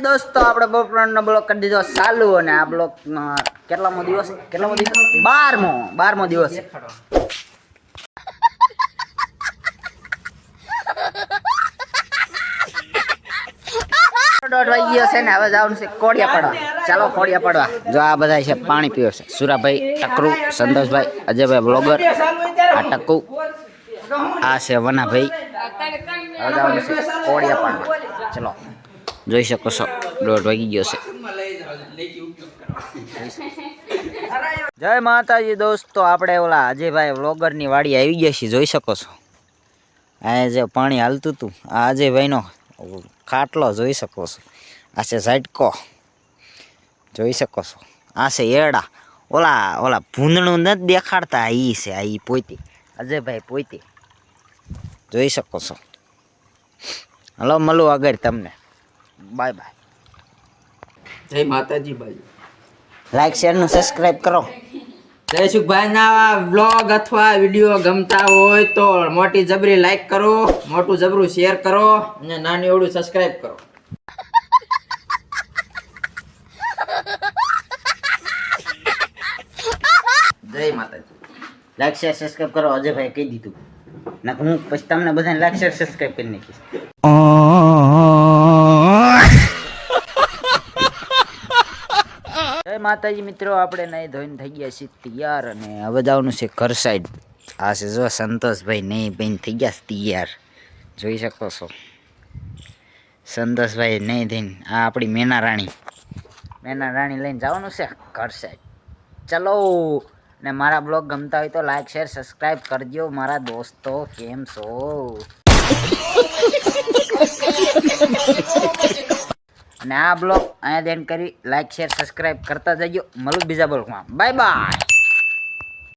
દોસ્તો આપણે બપોરનો બ્લોક કરી દીધો ચાલુ અને આ બ્લોક કેટલામો દિવસ 12મો દિવસ છે. દોઢ વાગી ગયો છે ને હવે જવાનું છે કોડિયા પડવા. ચાલો કોડિયા પડવા. જો આ બધા છે પાણી પીવે છે. સુરાભાઈ, ટકરુ, સંતોષભાઈ, અજયભાઈ બ્લોગર, આ ટકુ, આ છે વનાભાઈ. હવે જવાનું છે કોડિયા પડવા. ચલો જોઈ શકો છો 1:30 વાગી ગયો છે. જય માતાજી દોસ્તો, આપણે ઓલા અજયભાઈ વ્લોગરની વાડી આવી ગયા છીએ. જોઈ શકો છો આ જે પાણી હાલતું હતું આ અજયભાઈનો ખાટલો જોઈ શકો છો. આ છે ઝાટકો જોઈ શકો છો. આ છે એડા. ઓલા ભૂંદણું નથી દેખાડતા ઈ છે. આ ઈ પોતે અજયભાઈ પોતે જોઈ શકો છો. હલો મળું આગળ તમને. Bye bye. જય માતાજી ભાઈ. લાઈક શેર ને સબસ્ક્રાઇબ કરો. જયસુખભાઈ ના વ્લોગ અથવા વિડીયો ગમતા હોય તો મોટી જબરી લાઈક કરો, મોટું જબરું શેર કરો અને નાની ઓળું સબસ્ક્રાઇબ કરો. જય માતાજી. લાઈક શેર સબસ્ક્રાઇબ કરો. અજયભાઈ કહી દીધું ના હું પછી તમને બધાને લાઈક શેર સબસ્ક્રાઇબ કરી નાખીશ. જય માતાજી મિત્રો, આપણે નહીં ધોઈને થઈ ગયા છીએ તૈયાર અને હવે જવાનું છે ઘર સાઈડ. આ છે જો સંતોષભાઈ નહીં બહેન થઈ ગયા છે તૈયાર જોઈ શકો છો. સંતોષભાઈ નહીં થઈને આ આપણી મેના રાણી લઈને જવાનું છે ઘર સાઈડ. ચલો ને મારા બ્લોગ ગમતા હોય તો લાઈક શેર સબસ્ક્રાઈબ કરજો મારા દોસ્તો. કેમ છો? અને આ બ્લોગ અહીંયા એન્ડ કરી લાઈક શેર સબસ્ક્રાઈબ કરતા જજો. મળું બીજા બ્લોગમાં. Bye bye.